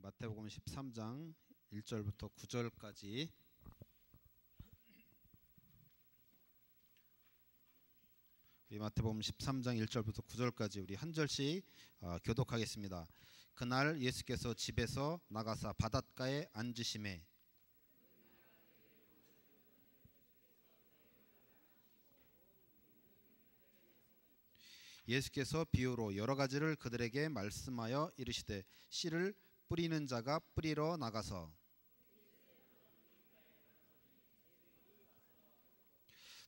마태복음 13장 1절부터 9절까지 우리 마태복음 13장 1절부터 9절까지 우리 한 절씩 교독하겠습니다. 그날 예수께서 집에서 나가사 바닷가에 앉으시매 예수께서 비유로 여러 가지를 그들에게 말씀하여 이르시되 씨를 뿌리는 자가 뿌리러 나가서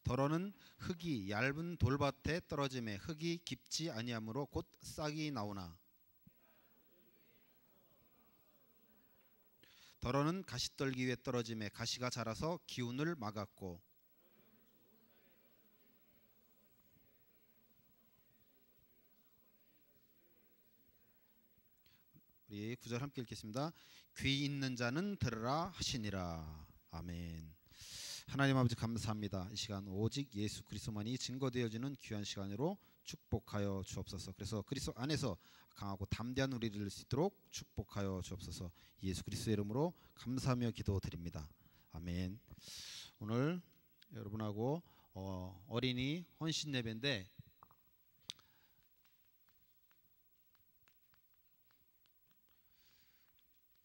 더러는 흙이 얇은 돌밭에 떨어짐에 흙이 깊지 아니하므로 곧 싹이 나오나 더러는 가시떨기 위에 떨어짐에 가시가 자라서 기운을 막았고 우리 9절 함께 읽겠습니다. 귀 있는 자는 들으라 하시니라. 아멘. 하나님 아버지 감사합니다. 이 시간 오직 예수 그리스도만이 증거되어지는 귀한 시간으로 축복하여 주옵소서. 그래서 그리스도 안에서 강하고 담대한 우리를 될 수 있도록 축복하여 주옵소서. 예수 그리스도의 이름으로 감사하며 기도드립니다. 아멘. 오늘 여러분하고 어린이 헌신 예배인데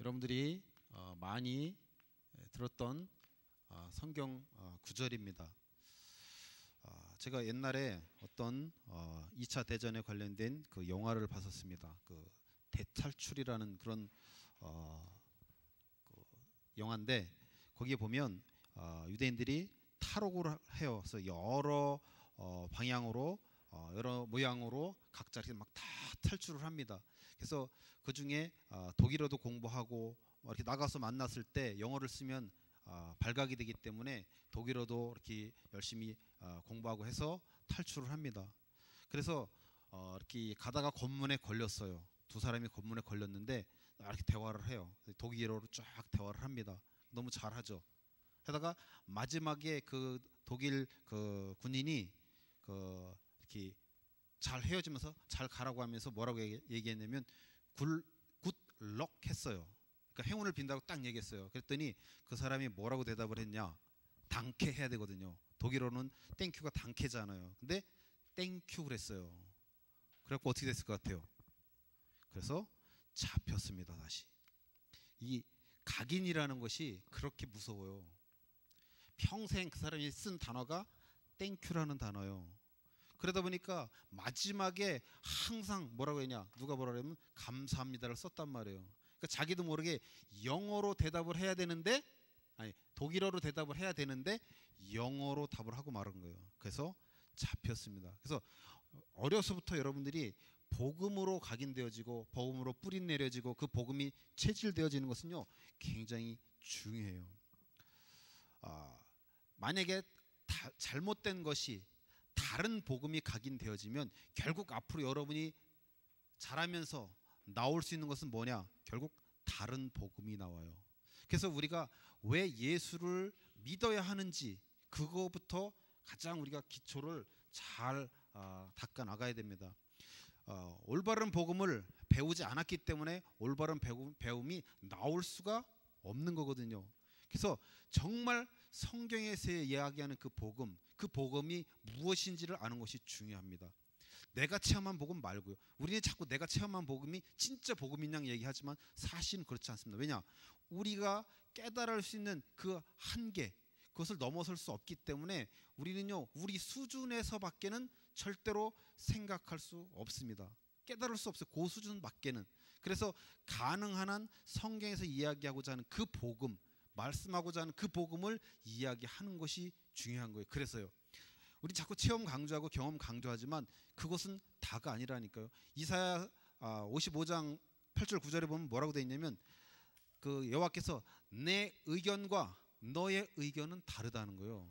여러분들이 많이 들었던 성경 구절입니다. 제가 옛날에 어떤 2차 대전에 관련된 그 영화를 봤었습니다. 그 대탈출이라는 그런 그 영화인데 거기에 보면 유대인들이 탈옥을 해요. 그래서 여러 방향으로 여러 모양으로 각자 이렇게 막 다 탈출을 합니다. 그래서 그 중에 독일어도 공부하고 이렇게 나가서 만났을 때 영어를 쓰면 발각이 되기 때문에 독일어도 이렇게 열심히 공부하고 해서 탈출을 합니다. 그래서 이렇게 가다가 검문에 걸렸어요. 두 사람이 검문에 걸렸는데 이렇게 대화를 해요. 독일어로 쫙 대화를 합니다. 너무 잘하죠. 하다가 마지막에 그 독일 그 군인이 그 이렇게 잘 헤어지면서 잘 가라고 하면서 뭐라고 얘기했냐면 굿럭 했어요. 그러니까 행운을 빈다고 딱 얘기했어요. 그랬더니 그 사람이 뭐라고 대답을 했냐? 당케 해야 되거든요. 독일어는 땡큐가 당케잖아요. 근데 땡큐 그랬어요. 그래갖고 어떻게 됐을 것 같아요? 그래서 잡혔습니다. 다시. 이 각인이라는 것이 그렇게 무서워요. 평생 그 사람이 쓴 단어가 땡큐라는 단어예요. 그러다 보니까 마지막에 항상 뭐라고 했냐? 누가 뭐라고 하면 감사합니다를 썼단 말이에요. 그러니까 자기도 모르게 영어로 대답을 해야 되는데 아니 독일어로 대답을 해야 되는데 영어로 답을 하고 말은 거예요. 그래서 잡혔습니다. 그래서 어려서부터 여러분들이 복음으로 각인되어지고 복음으로 뿌리 내려지고 그 복음이 체질되어지는 것은요 굉장히 중요해요. 만약에 잘못된 것이 다른 복음이 각인되어지면 결국 앞으로 여러분이 자라면서 나올 수 있는 것은 뭐냐? 결국 다른 복음이 나와요. 그래서 우리가 왜 예수를 믿어야 하는지 그거부터 가장 우리가 기초를 잘 닦아 나가야 됩니다. 올바른 복음을 배우지 않았기 때문에 올바른 배움이 나올 수가 없는 거거든요. 그래서 정말 성경에서 이야기하는 그 복음이 무엇인지를 아는 것이 중요합니다. 내가 체험한 복음 말고요. 우리는 자꾸 내가 체험한 복음이 진짜 복음인 양 얘기하지만 사실은 그렇지 않습니다. 왜냐? 우리가 깨달을 수 있는 그 한계 그것을 넘어설 수 없기 때문에 우리는요 우리 수준에서밖에는 절대로 생각할 수 없습니다. 깨달을 수 없어요. 그 수준밖에는. 그래서 가능한 한 성경에서 이야기하고자 하는 그 복음 말씀하고자 하는 그 복음을 이야기하는 것이 중요한 거예요. 그래서요. 우리 자꾸 체험 강조하고 경험 강조하지만 그것은 다가 아니라니까요. 이사야 55장 8절 9절에 보면 뭐라고 되어 있냐면 그 여호와께서 내 의견과 너의 의견은 다르다는 거예요.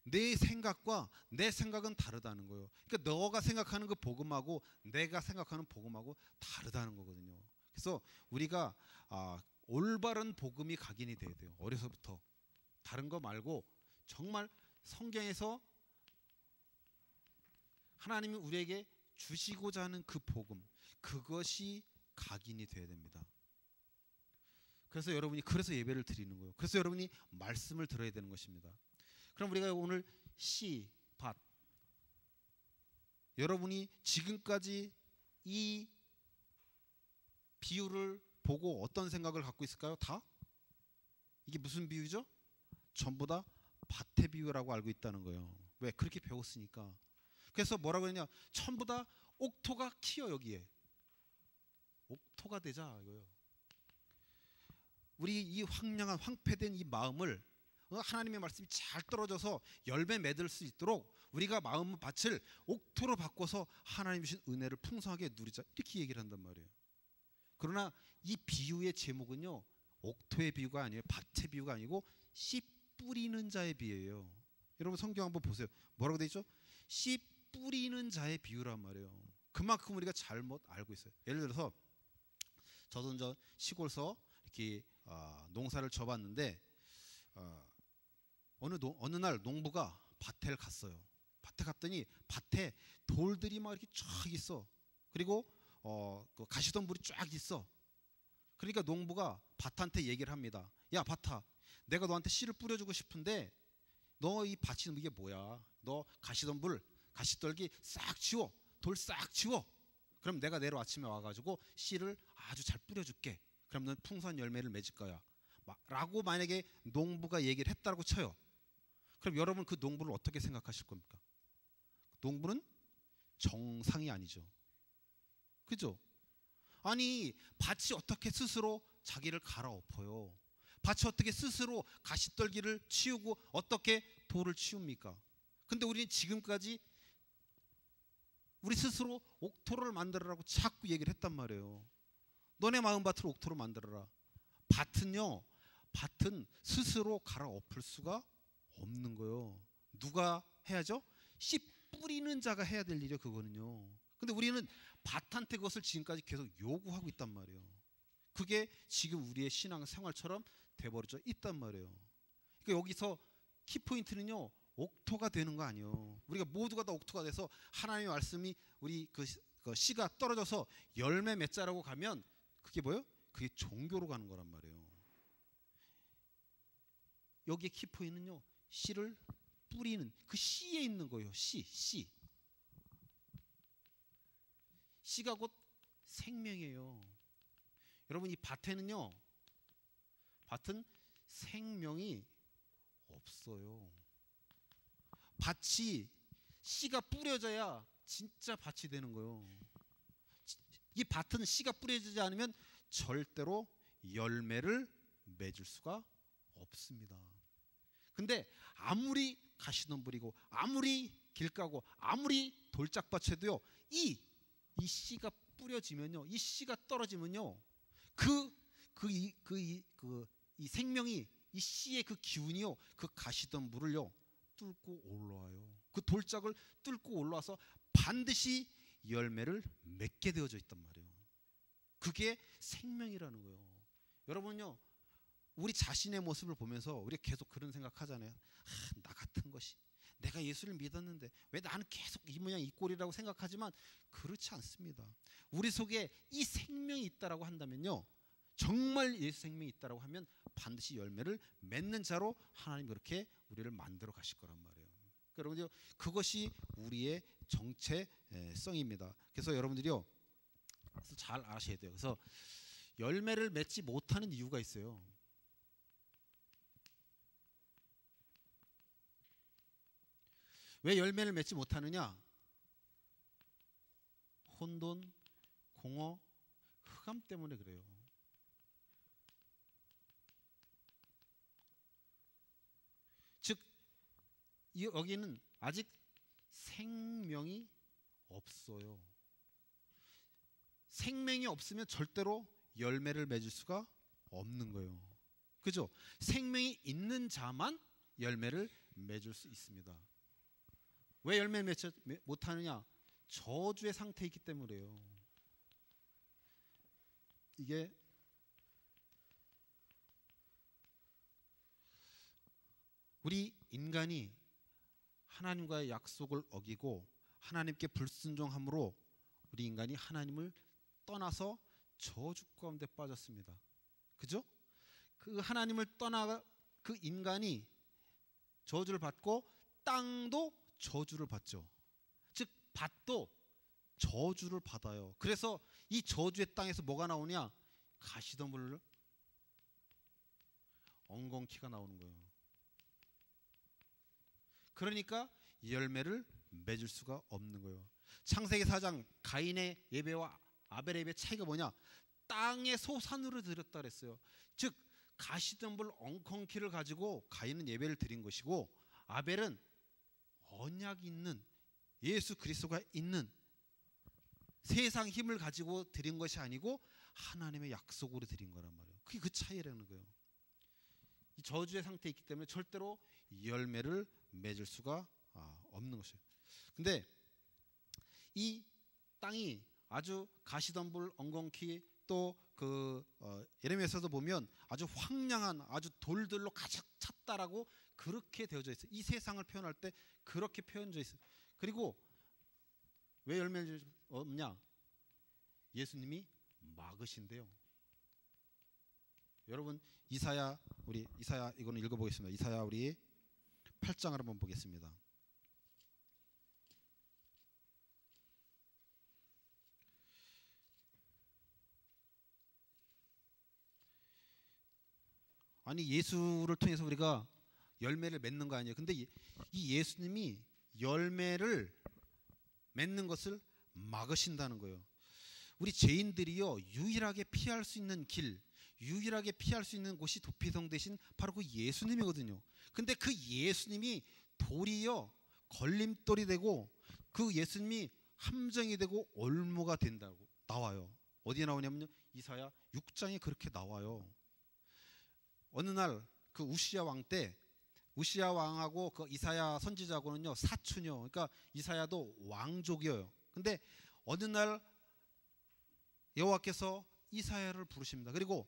내 생각과 내 생각은 다르다는 거예요. 그러니까 너가 생각하는 그 복음하고 내가 생각하는 복음하고 다르다는 거거든요. 그래서 우리가 올바른 복음이 각인이 돼야 돼요. 어려서부터. 다른 거 말고 정말 성경에서 하나님이 우리에게 주시고자 하는 그 복음 그것이 각인이 돼야 됩니다. 그래서 여러분이 그래서 예배를 드리는 거예요. 그래서 여러분이 말씀을 들어야 되는 것입니다. 그럼 우리가 오늘 씨, 밭, 여러분이 지금까지 이 비유를 보고 어떤 생각을 갖고 있을까요? 다? 이게 무슨 비유죠? 전부 다 밭의 비유라고 알고 있다는 거예요. 왜? 그렇게 배웠으니까. 그래서 뭐라고 했냐? 전부 다 옥토가 키어 여기에. 옥토가 되자 이거예요. 우리 이 황량한 황폐된 이 마음을 하나님의 말씀이 잘 떨어져서 열매 맺을 수 있도록 우리가 마음 밭을 옥토로 바꿔서 하나님 주신 은혜를 풍성하게 누리자, 이렇게 얘기를 한단 말이에요. 그러나 이 비유의 제목은요, 옥토의 비유가 아니에요. 밭의 비유가 아니고 씨 뿌리는 자의 비유예요. 여러분 성경 한번 보세요. 뭐라고 돼 있죠? 씨 뿌리는 자의 비유란 말이에요. 그만큼 우리가 잘못 알고 있어요. 예를 들어서 저도 저 시골서 이렇게 농사를 져봤는데 어느 날 농부가 밭에 갔어요. 밭에 갔더니 밭에 돌들이 막 이렇게 쫙 있어. 그리고 그 가시덤불이 쫙 있어. 그러니까 농부가 밭한테 얘기를 합니다. 야 밭아, 내가 너한테 씨를 뿌려주고 싶은데 너 이 밭이 이게 뭐야? 너 가시덤불, 가시떨기 싹 치워, 돌 싹 치워. 그럼 내가 내일 아침에 와가지고 씨를 아주 잘 뿌려줄게. 그럼 넌 풍성한 열매를 맺을 거야. 라고 만약에 농부가 얘기를 했다고 쳐요. 그럼 여러분 그 농부를 어떻게 생각하실 겁니까? 농부는 정상이 아니죠. 그죠? 아니 밭이 어떻게 스스로 자기를 갈아엎어요? 밭이 어떻게 스스로 가시떨기를 치우고 어떻게 돌을 치웁니까? 근데 우리는 지금까지 우리 스스로 옥토를 만들어라고 자꾸 얘기를 했단 말이에요. 너네 마음밭을 옥토로 만들어라. 밭은 스스로 갈아엎을 수가 없는 거예요. 누가 해야죠? 씨 뿌리는 자가 해야 될 일이요, 그거는요. 근데 우리는 밭한테 그것을 지금까지 계속 요구하고 있단 말이에요. 그게 지금 우리의 신앙 생활처럼 돼버려져 있단 말이에요. 그러니까 여기서 키포인트는요, 옥토가 되는 거 아니에요. 우리가 모두가 다 옥토가 돼서 하나님의 말씀이 우리 그 씨가 떨어져서 열매 맺자라고 가면 그게 뭐예요? 그게 종교로 가는 거란 말이에요. 여기에 키포인트는요, 씨를 뿌리는 그 씨에 있는 거예요. 씨. 씨가 곧 생명이에요. 여러분 이 밭에는요, 밭은 생명이 없어요. 밭이 씨가 뿌려져야 진짜 밭이 되는 거예요. 이 밭은 씨가 뿌려지지 않으면 절대로 열매를 맺을 수가 없습니다. 근데 아무리 가시덤불이고 아무리 길가고 아무리 돌짝밭에도요, 이 씨가 뿌려지면요, 이 씨가 떨어지면요, 이 생명이, 이 씨의 그 기운이요, 그 가시덤불을요 뚫고 올라와요. 그 돌짝을 뚫고 올라와서 반드시 열매를 맺게 되어져 있단 말이에요. 그게 생명이라는 거예요. 여러분요, 우리 자신의 모습을 보면서 우리가 계속 그런 생각하잖아요. 나 같은 것이, 내가 예수를 믿었는데 왜 나는 계속 이 모양 이 꼴이라고 생각하지만 그렇지 않습니다. 우리 속에 이 생명이 있다라고 한다면요, 정말 예수 생명이 있다라고 하면 반드시 열매를 맺는 자로 하나님 그렇게 우리를 만들어 가실 거란 말이에요. 그러니까 여러분들 그것이 우리의 정체성입니다. 그래서 여러분들이요 잘 아셔야 돼요. 그래서 열매를 맺지 못하는 이유가 있어요. 왜 열매를 맺지 못하느냐? 혼돈, 공허, 흑암 때문에 그래요. 즉 여기는 아직 생명이 없어요. 생명이 없으면 절대로 열매를 맺을 수가 없는 거예요. 그죠? 생명이 있는 자만 열매를 맺을 수 있습니다. 왜 열매를 맺지 못하느냐? 저주의 상태에 있기 때문에요. 이게 우리 인간이 하나님과의 약속을 어기고 하나님께 불순종함으로 우리 인간이 하나님을 떠나서 저주 가운데 빠졌습니다. 그죠? 그 하나님을 떠나 그 인간이 저주를 받고 땅도 저주를 받죠. 즉 밭도 저주를 받아요. 그래서 이 저주의 땅에서 뭐가 나오냐? 가시덤불 엉겅퀴가 나오는 거예요. 그러니까 열매를 맺을 수가 없는 거예요. 창세기 4장 가인의 예배와 아벨의 예배 차이가 뭐냐? 땅의 소산으로 드렸다 그랬어요. 즉 가시덤불 엉겅퀴를 가지고 가인은 예배를 드린 것이고 아벨은 언약이 있는 예수 그리스도가 있는 세상 힘을 가지고 드린 것이 아니고 하나님의 약속으로 드린 거란 말이에요. 그게 그 차이라는 거예요. 이 저주의 상태에 있기 때문에 절대로 열매를 맺을 수가 없는 것이에요. 근데 이 땅이 아주 가시덤불 엉겅퀴 또 예레미야서도 보면 아주 황량한 아주 돌들로 가득 찼다라고 그렇게 되어져 있어요. 이 세상을 표현할 때 그렇게 표현되어 있어요. 그리고 왜 열매를 없냐? 예수님이 막으신대요. 여러분 이사야 이거는 읽어보겠습니다. 이사야 우리 8장을 한번 보겠습니다. 아니 예수를 통해서 우리가 열매를 맺는 거 아니에요. 근데 이 예수님이 열매를 맺는 것을 막으신다는 거예요. 우리 죄인들이요 유일하게 피할 수 있는 길, 유일하게 피할 수 있는 곳이 도피성 대신 바로 그 예수님이거든요. 근데 그 예수님이 돌이요 걸림돌이 되고 그 예수님이 함정이 되고 올무가 된다고 나와요. 어디에 나오냐면요 이사야 6장에 그렇게 나와요. 어느 날 그 우시야 왕 때 우시야 왕하고 그 이사야 선지자하고는요 사촌이요. 그러니까 이사야도 왕족이에요. 근데 어느 날 여호와께서 이사야를 부르십니다. 그리고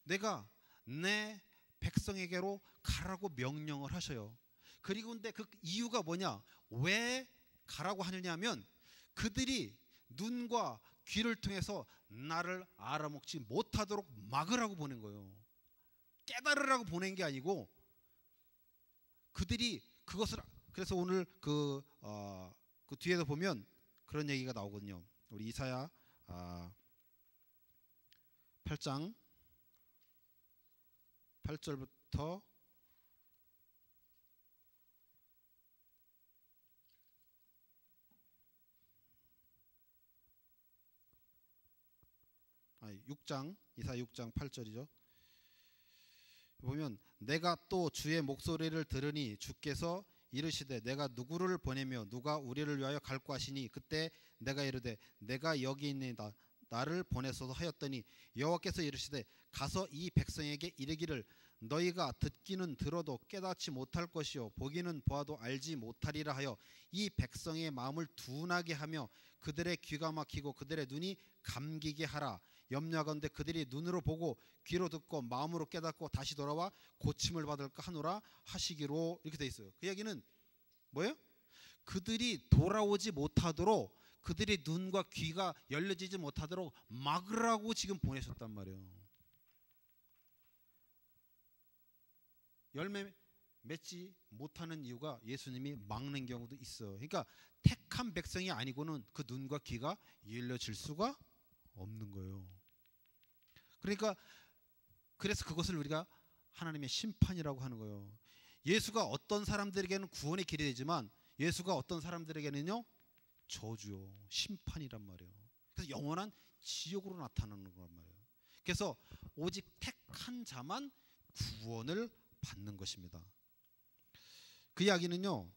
내가 내 백성에게로 가라고 명령을 하셔요. 그리고 근데 그 이유가 뭐냐? 왜 가라고 하느냐면 그들이 눈과 귀를 통해서 나를 알아먹지 못하도록 막으라고 보낸 거예요. 깨달으라고 보낸 게 아니고 그들이 그것을 그래서 오늘 그 뒤에도 보면 그런 얘기가 나오거든요. 우리 이사야 8장 8절부터 6장 이사야 6장 8절이죠. 보면 내가 또 주의 목소리를 들으니 주께서 이르시되 내가 누구를 보내며 누가 우리를 위하여 갈고 하시니 그때 내가 이르되 내가 여기 있나이다 나를 보내소서 하였더니 여호와께서 이르시되 가서 이 백성에게 이르기를 너희가 듣기는 들어도 깨닫지 못할 것이요 보기는 보아도 알지 못하리라 하여 이 백성의 마음을 둔하게 하며 그들의 귀가 막히고 그들의 눈이 감기게 하라. 염려하건대 그들이 눈으로 보고 귀로 듣고 마음으로 깨닫고 다시 돌아와 고침을 받을까 하노라 하시기로 이렇게 돼 있어요. 그 이야기는 뭐예요? 그들이 돌아오지 못하도록 그들의 눈과 귀가 열려지지 못하도록 막으라고 지금 보내셨단 말이에요. 열매 맺지 못하는 이유가 예수님이 막는 경우도 있어요. 그러니까 택한 백성이 아니고는 그 눈과 귀가 열려질 수가 없는 거예요. 그러니까 그래서 그것을 우리가 하나님의 심판이라고 하는 거예요. 예수가 어떤 사람들에게는 구원의 길이 되지만 예수가 어떤 사람들에게는요 저주요 심판이란 말이에요. 그래서 영원한 지옥으로 나타나는 거란 말이에요. 그래서 오직 택한 자만 구원을 받는 것입니다. 그 이야기는요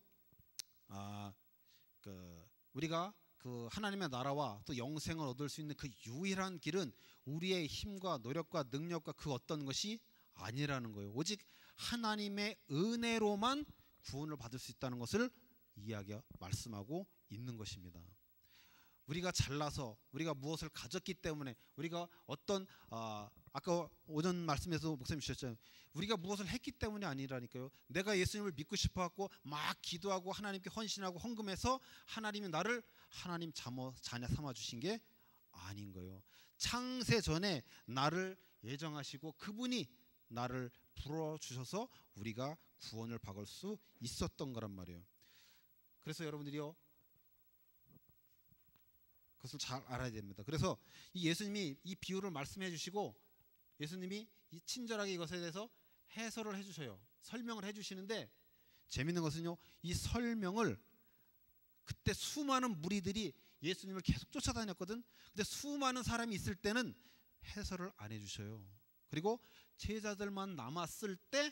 우리가 그 하나님의 나라와 또 영생을 얻을 수 있는 그 유일한 길은 우리의 힘과 노력과 능력과 그 어떤 것이 아니라는 거예요. 오직 하나님의 은혜로만 구원을 받을 수 있다는 것을 말씀하고 있는 것입니다. 우리가 잘나서 우리가 무엇을 가졌기 때문에 우리가 어떤 아까 오전 말씀에서 목사님 주셨잖아요. 우리가 무엇을 했기 때문이 아니라니까요. 내가 예수님을 믿고 싶어갖고 막 기도하고 하나님께 헌신하고 헌금해서 하나님이 나를 하나님 자녀 삼아 주신 게 아닌 거예요. 창세 전에 나를 예정하시고 그분이 나를 불어주셔서 우리가 구원을 받을 수 있었던 거란 말이에요. 그래서 여러분들이요, 그것을 잘 알아야 됩니다. 그래서 이 예수님이 이 비유를 말씀해 주시고 예수님이 이 친절하게 이것에 대해서 해설을 해 주셔요. 설명을 해 주시는데 재밌는 것은요, 이 설명을 그때 수많은 무리들이 예수님을 계속 쫓아다녔거든. 근데 수많은 사람이 있을 때는 해설을 안 해주셔요. 그리고 제자들만 남았을 때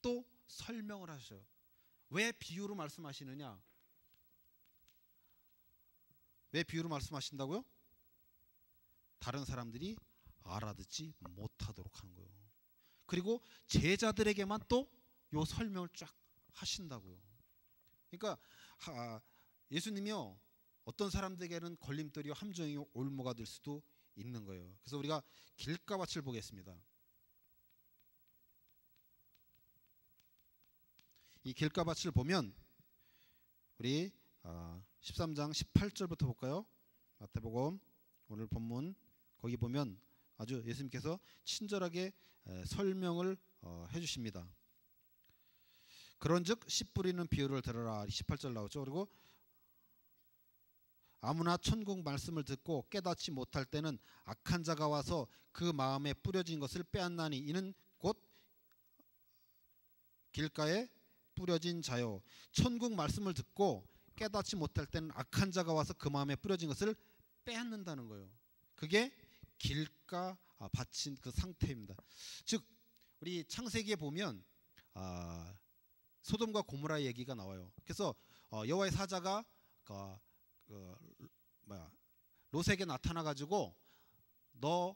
또 설명을 하셔요. 왜 비유로 말씀하시느냐? 왜 비유로 말씀하신다고요? 다른 사람들이 알아듣지 못하도록 하는 거예요. 그리고 제자들에게만 또 요 설명을 쫙 하신다고요. 그러니까 예수님이요, 어떤 사람들에게는 걸림돌이요 함정이요 올무가 될 수도 있는 거예요. 그래서 우리가 길가밭을 보겠습니다. 이 길가밭을 보면 우리 13장 18절부터 볼까요? 마태복음 오늘 본문 거기 보면 아주 예수님께서 친절하게 설명을 해주십니다. 그런즉 씨 뿌리는 비유를 들으라. 18절 나오죠. 그리고 아무나 천국 말씀을 듣고 깨닫지 못할 때는 악한 자가 와서 그 마음에 뿌려진 것을 빼앗나니 이는 곧 길가에 뿌려진 자요. 천국 말씀을 듣고 깨닫지 못할 때는 악한 자가 와서 그 마음에 뿌려진 것을 빼앗는다는 거예요. 그게 길가 밭인 그 상태입니다. 즉 우리 창세기에 보면 소돔과 고모라 얘기가 나와요. 그래서 여호와의 사자가 롯에게 나타나 가지고 너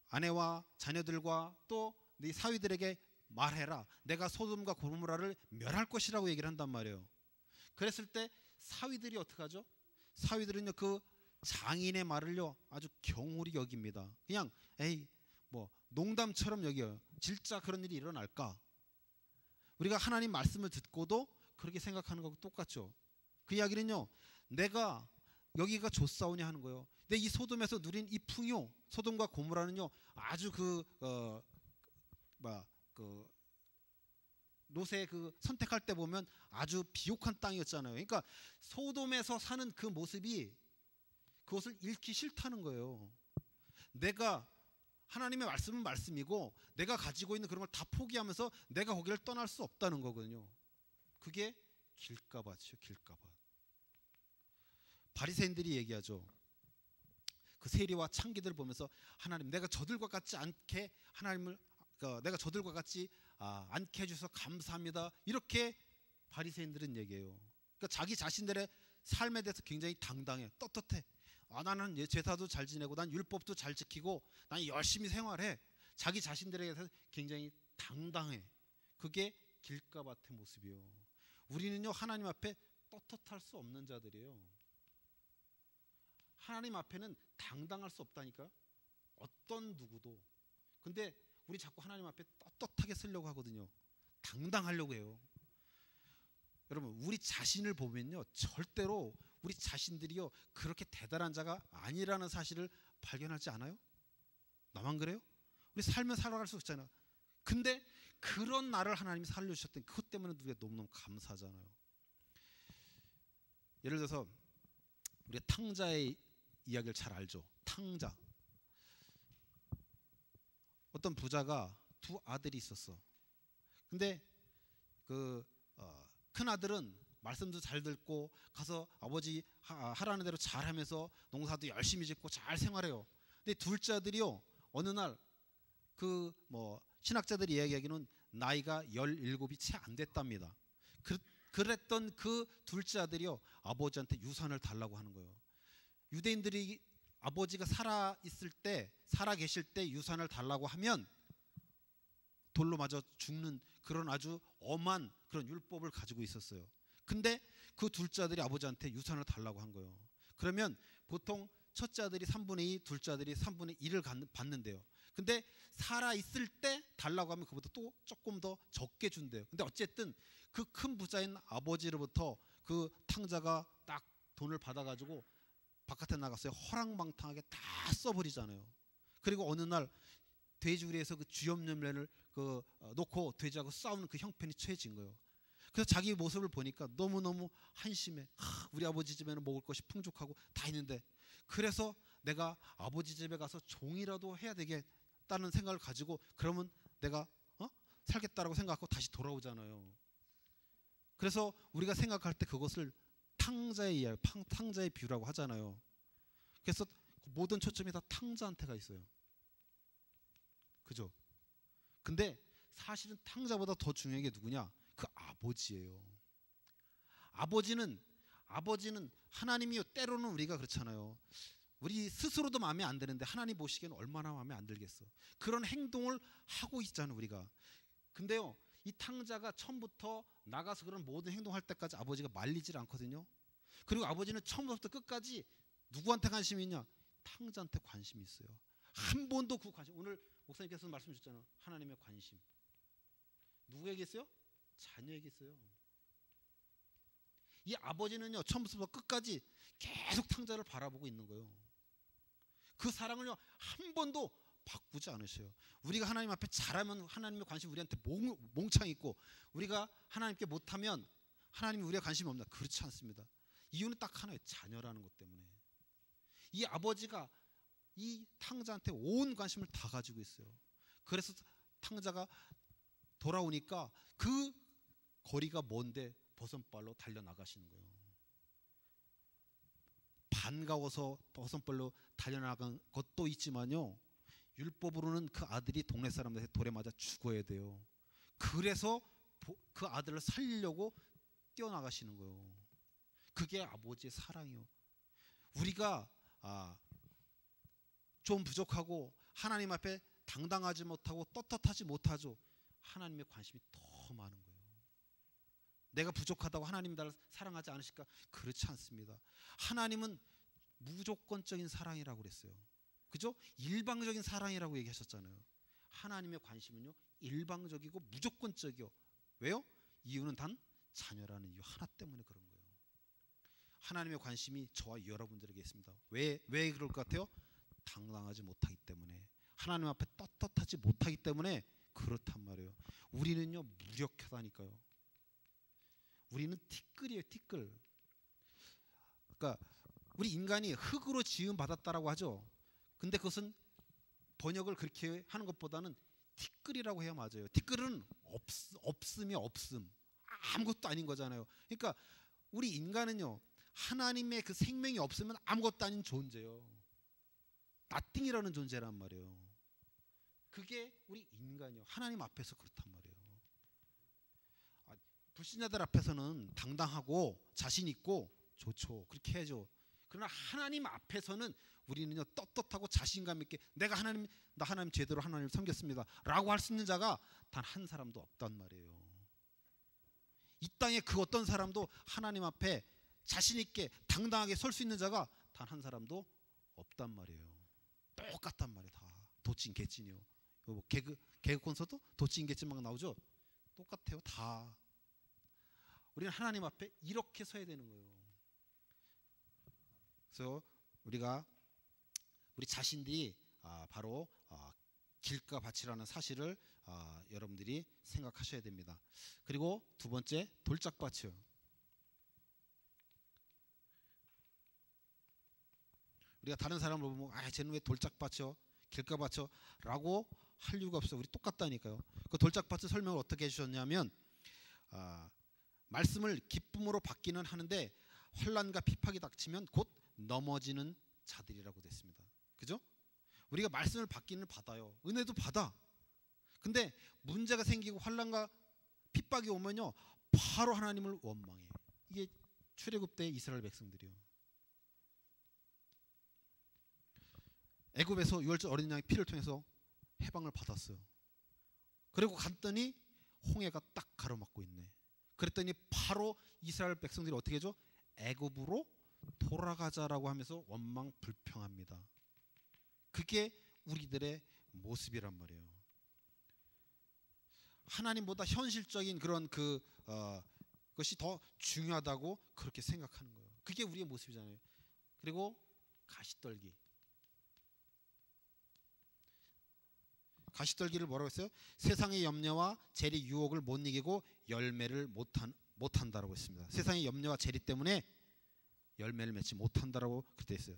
아내와 자녀들과 또 네 사위들에게 말해라. 내가 소돔과 고모라를 멸할 것이라고 얘기를 한단 말이에요. 그랬을 때 사위들이 어떻게 하죠? 사위들은요 그 장인의 말을요 아주 경홀히 여깁니다. 그냥 에이 뭐 농담처럼 여겨요. 진짜 그런 일이 일어날까? 우리가 하나님 말씀을 듣고도 그렇게 생각하는 거하고 똑같죠. 그 이야기는요, 내가 여기가 좋사오냐 하는 거예요. 근데 이 소돔에서 누린 이 풍요, 소돔과 고모라는요 아주 롯의 그 선택할 때 보면 아주 비옥한 땅이었잖아요. 그러니까 소돔에서 사는 그 모습이 그것을 잃기 싫다는 거예요. 내가 하나님의 말씀은 말씀이고 내가 가지고 있는 그런 걸 다 포기하면서 내가 거기를 떠날 수 없다는 거거든요. 그게 길가밭이요, 길가밭. 바리새인들이 얘기하죠. 그 세리와 창기들을 보면서 하나님, 내가 저들과 같지 않게 하나님을 내가 저들과 같지 않게 해주셔서 감사합니다. 이렇게 바리새인들은 얘기해요. 그러니까 자기 자신들의 삶에 대해서 굉장히 당당해, 떳떳해. 나는 제사도 잘 지내고 난 율법도 잘 지키고 난 열심히 생활해. 자기 자신들에 대해서 굉장히 당당해. 그게 길가밭의 모습이에요. 우리는요 하나님 앞에 떳떳할 수 없는 자들이에요. 하나님 앞에는 당당할 수 없다니까. 어떤 누구도. 근데 우리 자꾸 하나님 앞에 떳떳하게 쓰려고 하거든요. 당당하려고 해요. 여러분 우리 자신을 보면요 절대로 우리 자신들이요 그렇게 대단한 자가 아니라는 사실을 발견하지 않아요? 나만 그래요? 우리 살면 살아갈 수 없잖아요. 근데 그런 나를 하나님이 살려주셨던 그것 때문에 우리가 너무너무 감사하잖아요. 예를 들어서 우리가 탕자의 이야기를 잘 알죠. 탕자. 어떤 부자가 두 아들이 있었어. 근데 큰 아들은 말씀도 잘 듣고 가서 아버지 하라는 대로 잘하면서 농사도 열심히 짓고 잘 생활해요. 근데 둘째 아들이요 어느 날 신학자들이 이야기하기는 나이가 17이 채 안 됐답니다. 그랬던 그 둘째 아들이요 아버지한테 유산을 달라고 하는 거예요. 유대인들이 아버지가 살아 계실 때 유산을 달라고 하면 돌로 맞아 죽는 그런 아주 엄한 그런 율법을 가지고 있었어요. 근데 그 둘째 아들이 아버지한테 유산을 달라고 한 거예요. 그러면 보통 첫째 아들이 3분의 2, 둘째 아들이 3분의 1을 받는데요. 근데 살아 있을 때 달라고 하면 그보다 또 조금 더 적게 준대요. 근데 어쨌든 그 큰 부자인 아버지로부터 그 탕자가 딱 돈을 받아가지고 바깥에 나갔어요. 허랑방탕하게 다 써버리잖아요. 그리고 어느 날 돼지우리에서 그 주염염례를 놓고 돼지하고 싸우는 그 형편이 처해진 거예요. 그래서 자기 모습을 보니까 너무너무 한심해. 우리 아버지 집에는 먹을 것이 풍족하고 다 있는데, 그래서 내가 아버지 집에 가서 종이라도 해야 되겠다는 생각을 가지고, 그러면 내가 살겠다라고 생각하고 다시 돌아오잖아요. 그래서 우리가 생각할 때 그것을 탕자의 이야기, 탕자의 비유라고 하잖아요. 그래서 모든 초점이 다 탕자한테 가 있어요. 그죠? 근데 사실은 탕자보다 더 중요한 게 누구냐? 그 아버지예요. 아버지는 하나님이요. 때로는 우리가 그렇잖아요. 우리 스스로도 마음에 안 드는데 하나님 보시기에는 얼마나 마음에 안 들겠어. 그런 행동을 하고 있잖아요, 우리가. 근데요, 이 탕자가 처음부터 나가서 그런 모든 행동할 때까지 아버지가 말리질 않거든요. 그리고 아버지는 처음부터 끝까지 누구한테 관심이 있냐? 탕자한테 관심이 있어요. 한 번도 그 관심, 오늘 목사님께서 말씀 주셨잖아요. 하나님의 관심. 누구에게 있어요? 자녀에게 있어요. 이 아버지는요, 처음부터 끝까지 계속 탕자를 바라보고 있는 거예요. 그 사랑을요, 한 번도 바꾸지 않으셔요. 우리가 하나님 앞에 잘하면 하나님의 관심이 우리한테 몽창 있고, 우리가 하나님께 못하면 하나님이 우리의 관심이 없나? 그렇지 않습니다. 이유는 딱 하나예요. 자녀라는 것 때문에. 이 아버지가 이 탕자한테 온 관심을 다 가지고 있어요. 그래서 탕자가 돌아오니까 그 거리가 먼데 버선발로 달려나가시는 거예요. 반가워서 버선발로 달려나간 것도 있지만요, 율법으로는 그 아들이 동네 사람들한테 돌에 맞아 죽어야 돼요. 그래서 그 아들을 살리려고 뛰어나가시는 거예요. 그게 아버지의 사랑이요. 우리가 좀 부족하고 하나님 앞에 당당하지 못하고 떳떳하지 못하죠. 하나님의 관심이 더 많은 거예요. 내가 부족하다고 하나님이 나를 사랑하지 않으실까? 그렇지 않습니다. 하나님은 무조건적인 사랑이라고 그랬어요. 그죠? 일방적인 사랑이라고 얘기하셨잖아요. 하나님의 관심은요, 일방적이고 무조건적이요. 왜요? 이유는 단 자녀라는 이유 하나 때문에 그런 거예요. 하나님의 관심이 저와 여러분들에게 있습니다. 왜 그럴 것 같아요? 당당하지 못하기 때문에, 하나님 앞에 떳떳하지 못하기 때문에 그렇단 말이에요. 우리는요, 무력하다니까요. 우리는 티끌이에요, 티끌. 그러니까 우리 인간이 흙으로 지음 받았다라고 하죠. 근데 그것은 번역을 그렇게 하는 것보다는 티끌이라고 해야 맞아요. 티끌은 없음이 없음, 아무것도 아닌 거잖아요. 그러니까 우리 인간은요, 하나님의 그 생명이 없으면 아무것도 아닌 존재예요. 나띵이라는 존재란 말이에요. 그게 우리 인간이요. 하나님 앞에서 그렇단 말이에요. 불신자들 앞에서는 당당하고 자신 있고 좋죠. 그렇게 해야죠. 그러나 하나님 앞에서는 우리는요, 떳떳하고 자신감 있게 나 하나님 제대로 하나님을 섬겼습니다 라고 할 수 있는 자가 단 한 사람도 없단 말이에요. 이 땅에 그 어떤 사람도 하나님 앞에 자신 있게 당당하게 설 수 있는 자가 단 한 사람도 없단 말이에요. 똑같단 말이에요. 다 도찐 개찐이요. 뭐 개그 콘서트 도찐 개찐 막 나오죠. 똑같아요. 다. 우리는 하나님 앞에 이렇게 서야 되는 거예요. 그래서 우리 자신들이 바로 길가 밭이라는 사실을 여러분들이 생각하셔야 됩니다. 그리고 두 번째, 돌짝밭이요. 우리가 다른 사람을 보면 쟤는 왜 돌짝밭이요, 길가밭이요 라고 할 이유가 없어요. 우리 똑같다니까요. 그 돌짝밭의 설명을 어떻게 해주셨냐면, 말씀을 기쁨으로 받기는 하는데 환난과 핍박이 닥치면 곧 넘어지는 자들이라고 됐습니다. 그죠? 우리가 말씀을 받기는 받아요. 은혜도 받아. 근데 문제가 생기고 환난과 핍박이 오면요, 바로 하나님을 원망해. 이게 출애굽 때 이스라엘 백성들이요. 애굽에서 유월절 어린 양의 피를 통해서 해방을 받았어요. 그리고 갔더니 홍해가 딱 가로막고 있네. 그랬더니 바로 이스라엘 백성들이 어떻게 하죠? 애굽으로 돌아가자라고 하면서 원망 불평합니다. 그게 우리들의 모습이란 말이에요. 하나님보다 현실적인 그런 것이 더 중요하다고 그렇게 생각하는 거예요. 그게 우리의 모습이잖아요. 그리고 가시떨기. 가시떨기를 뭐라고 했어요? 세상의 염려와 재리 유혹을 못 이기고 열매를 못한다라고 했습니다. 세상의 염려와 재리 때문에 열매를 맺지 못한다라고 그때 했어요.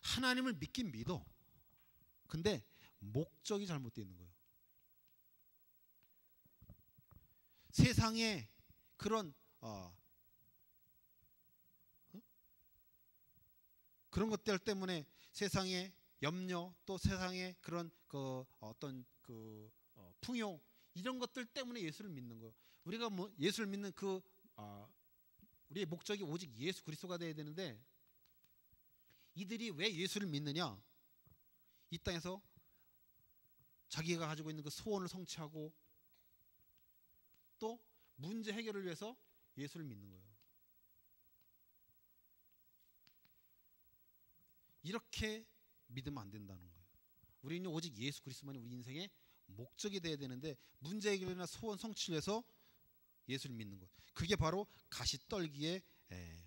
하나님을 믿긴 믿어. 근데 목적이 잘못되어 있는 거예요. 세상에 그런 그런 것들 때문에 세상의 염려 또 세상의 그런 풍요 이런 것들 때문에 예수를 믿는 거예요. 우리가 뭐 예수를 믿는 우리의 목적이 오직 예수 그리스도가 되어야 되는데 이들이 왜 예수를 믿느냐? 이 땅에서 자기가 가지고 있는 그 소원을 성취하고 또 문제 해결을 위해서 예수를 믿는 거예요. 이렇게 믿으면 안 된다는 거예요. 우리는 오직 예수 그리스도만이 우리 인생의 목적이 되어야 되는데 문제 해결이나 소원 성취를 위해서 예수를 믿는 것. 그게 바로 가시떨기의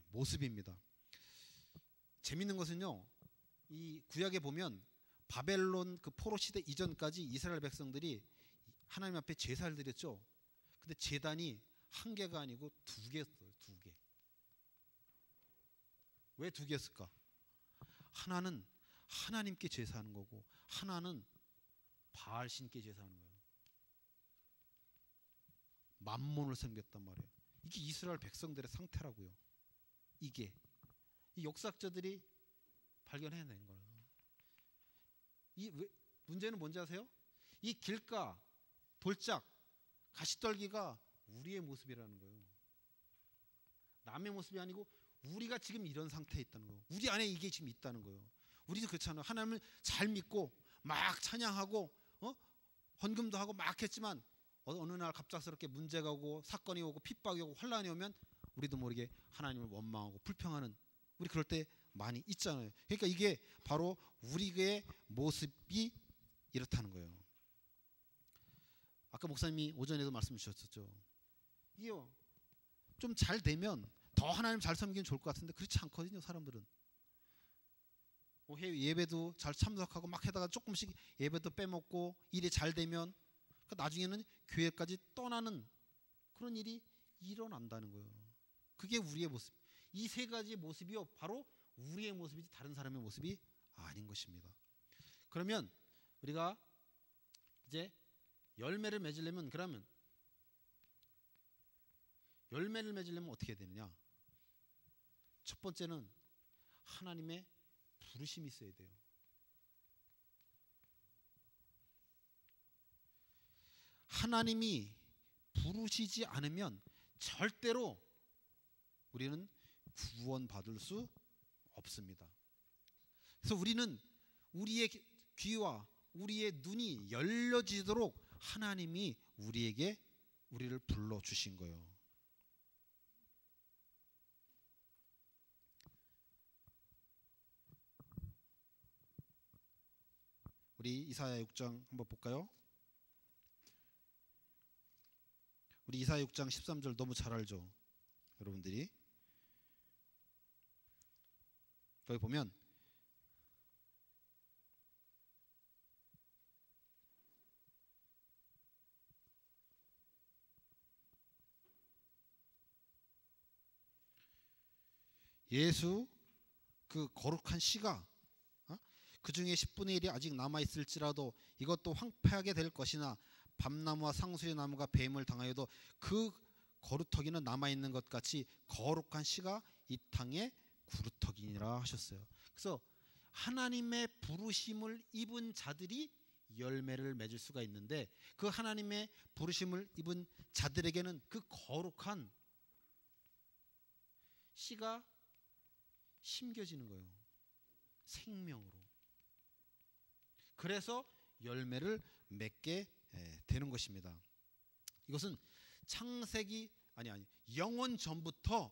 모습입니다. 재밌는 것은요. 이 구약에 보면 바벨론 그 포로 시대 이전까지 이스라엘 백성들이 하나님 앞에 제사를 드렸죠. 근데 제단이 한 개가 아니고 두 개였어요. 두 개. 왜 두 개였을까? 하나는 하나님께 제사하는 거고 하나는 바알 신께 제사하는 거예요. 만몬을 섬겼단 말이에요. 이게 이스라엘 백성들의 상태라고요. 이게 이 역사학자들이 발견해낸 거예요. 문제는 뭔지 아세요? 이 길가, 돌짝, 가시떨기가 우리의 모습이라는 거예요. 남의 모습이 아니고 우리가 지금 이런 상태에 있다는 거예요. 우리 안에 이게 지금 있다는 거예요. 우리도 그렇잖아요. 하나님을 잘 믿고 막 찬양하고 헌금도 하고 막 했지만 어느 날 갑작스럽게 문제가 오고 사건이 오고 핍박이 오고 혼란이 오면 우리도 모르게 하나님을 원망하고 불평하는 우리 그럴 때 많이 있잖아요. 그러니까 이게 바로 우리의 모습이 이렇다는 거예요. 아까 목사님이 오전에도 말씀 주셨었죠. 이게요 좀 잘 되면 더 하나님 잘 섬기면 좋을 것 같은데 그렇지 않거든요. 사람들은 예배도 잘 참석하고 막 하다가 조금씩 예배도 빼먹고 일이 잘 되면 나중에는 교회까지 떠나는 그런 일이 일어난다는 거예요. 그게 우리의 모습. 이 세 가지의 모습이요 바로 우리의 모습이지 다른 사람의 모습이 아닌 것입니다. 그러면 우리가 이제 열매를 맺으려면 그러면 열매를 맺으려면 어떻게 해야 되느냐? 첫 번째는 하나님의 부르심이 있어야 돼요. 하나님이 부르시지 않으면 절대로 우리는 구원받을 수 없습니다. 그래서 우리는 우리의 귀와 우리의 눈이 열려지도록 하나님이 우리를 불러주신 거예요. 우리 이사야 6장 한번 볼까요? 우리 이사야 6장 13절 너무 잘 알죠? 여러분들이 거기 보면 예수 그 거룩한 씨가 그 중에 10분의 1이 아직 남아있을지라도 이것도 황폐하게 될 것이나 밤나무와 상수리 나무가 뱀을 당하여도 그 거루터기는 남아있는 것 같이 거룩한 씨가 이 땅의 구루터기니라 하셨어요. 그래서 하나님의 부르심을 입은 자들이 열매를 맺을 수가 있는데 그 하나님의 부르심을 입은 자들에게는 그 거룩한 씨가 심겨지는 거예요. 생명으로. 그래서 열매를 맺게 되는 것입니다. 이것은 창세기 아니 영원 전부터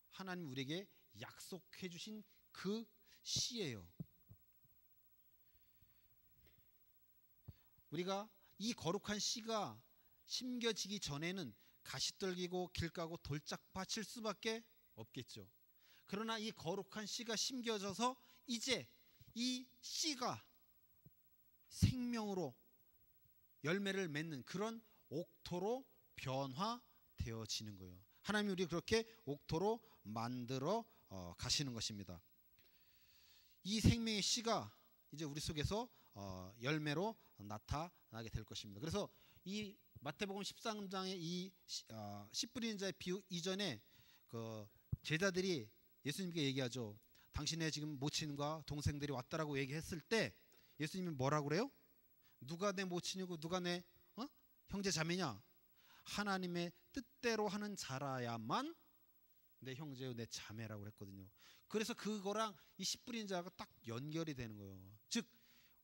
하나님 우리에게 약속해 주신 그 씨예요. 우리가 이 거룩한 씨가 심겨지기 전에는 가시떨기고 길가고 돌짝밭일 수밖에 없겠죠. 그러나 이 거룩한 씨가 심겨져서 이제 이 씨가 생명으로 열매를 맺는 그런 옥토로 변화되어지는 거예요. 하나님이 우리 그렇게 옥토로 만들어 가시는 것입니다. 이 생명의 씨가 이제 우리 속에서 열매로 나타나게 될 것입니다. 그래서 이 마태복음 13장의 이 씨 뿌리는 자의 비유 이전에 그 제자들이 예수님께 얘기하죠. 당신의 지금 모친과 동생들이 왔다라고 얘기했을 때 예수님이 뭐라고 그래요? 누가 내 모친이고 누가 내 형제 자매냐? 하나님의 뜻대로 하는 자라야만 내 형제요 내 자매라고 했거든요. 그래서 그거랑 이 씨 뿌리는 자가 딱 연결이 되는 거예요. 즉